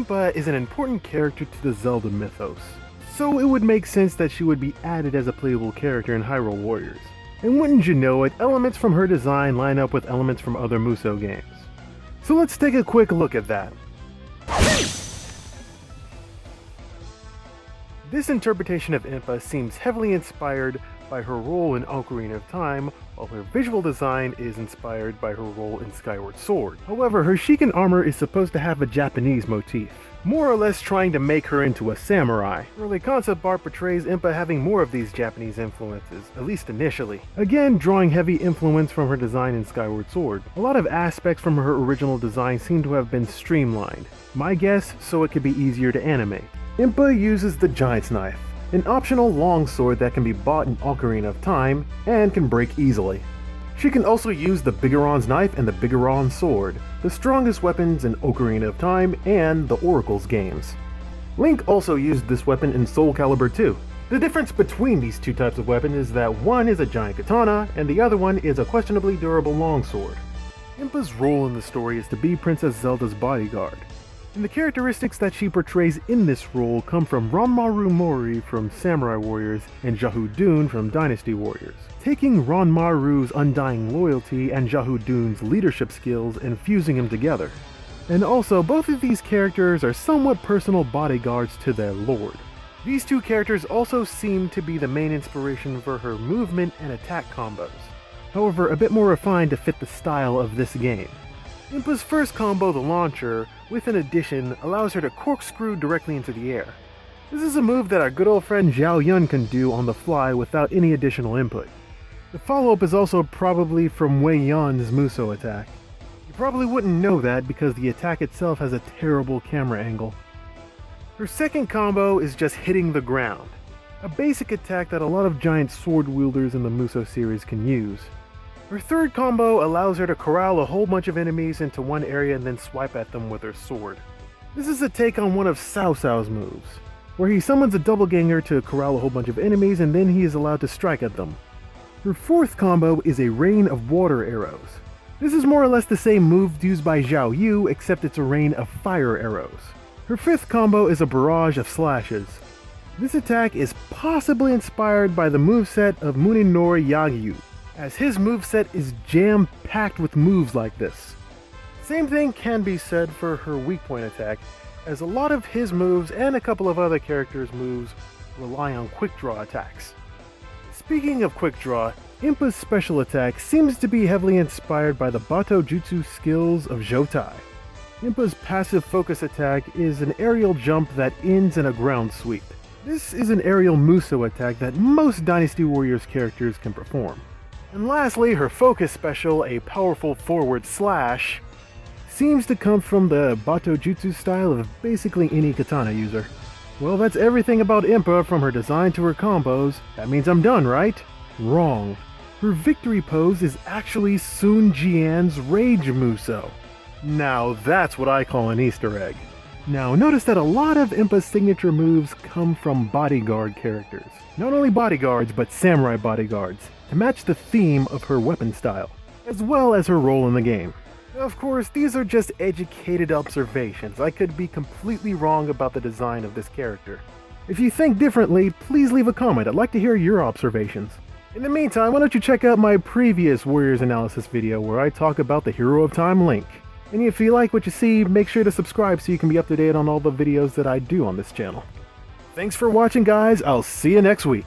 Impa is an important character to the Zelda mythos, so it would make sense that she would be added as a playable character in Hyrule Warriors. And wouldn't you know it, elements from her design line up with elements from other Musou games. So let's take a quick look at that. This interpretation of Impa seems heavily inspired by her role in Ocarina of Time, while her visual design is inspired by her role in Skyward Sword. However, her Shiken armor is supposed to have a Japanese motif, more or less trying to make her into a samurai. Early concept art portrays Impa having more of these Japanese influences, at least initially. Again, drawing heavy influence from her design in Skyward Sword. A lot of aspects from her original design seem to have been streamlined. My guess, so it could be easier to animate. Impa uses the Giant's Knife, an optional longsword that can be bought in Ocarina of Time and can break easily. She can also use the Bigoron's Knife and the Bigoron's Sword, the strongest weapons in Ocarina of Time and the Oracle's games. Link also used this weapon in Soul Calibur II. The difference between these two types of weapons is that one is a giant katana and the other one is a questionably durable longsword. Impa's role in the story is to be Princess Zelda's bodyguard, and the characteristics that she portrays in this role come from Ranmaru Mori from Samurai Warriors and Jahudun from Dynasty Warriors, taking Ranmaru's undying loyalty and Jahudun's leadership skills and fusing them together. And also, both of these characters are somewhat personal bodyguards to their lord. These two characters also seem to be the main inspiration for her movement and attack combos, however a bit more refined to fit the style of this game. Impa's first combo, the launcher, with an addition, allows her to corkscrew directly into the air. This is a move that our good old friend Zhao Yun can do on the fly without any additional input. The follow-up is also probably from Wei Yan's Musou attack. You probably wouldn't know that because the attack itself has a terrible camera angle. Her second combo is just hitting the ground, a basic attack that a lot of giant sword wielders in the Musou series can use. Her third combo allows her to corral a whole bunch of enemies into one area and then swipe at them with her sword. This is a take on one of Cao Cao's moves, where he summons a doppelganger to corral a whole bunch of enemies and then he is allowed to strike at them. Her fourth combo is a rain of water arrows. This is more or less the same move used by Zhao Yu, except it's a rain of fire arrows. Her fifth combo is a barrage of slashes. This attack is possibly inspired by the moveset of Muninori Yagyu, as his moveset is jam-packed with moves like this. Same thing can be said for her weak point attack, as a lot of his moves and a couple of other characters' moves rely on quick draw attacks. Speaking of quick draw, Impa's special attack seems to be heavily inspired by the Bato Jutsu skills of Jotai. Impa's passive focus attack is an aerial jump that ends in a ground sweep. This is an aerial Musou attack that most Dynasty Warriors characters can perform. And lastly, her focus special, a powerful forward slash, seems to come from the Bato Jutsu style of basically any katana user. Well, that's everything about Impa from her design to her combos. That means I'm done, right? Wrong. Her victory pose is actually Sun Jian's Rage Musou. Now that's what I call an Easter egg. Now notice that a lot of Impa's signature moves come from bodyguard characters. Not only bodyguards, but samurai bodyguards, to match the theme of her weapon style, as well as her role in the game. Of course, these are just educated observations. I could be completely wrong about the design of this character. If you think differently, please leave a comment. I'd like to hear your observations. In the meantime, why don't you check out my previous Warriors analysis video where I talk about the Hero of Time Link. And if you like what you see, make sure to subscribe so you can be up to date on all the videos that I do on this channel. Thanks for watching, guys. I'll see you next week.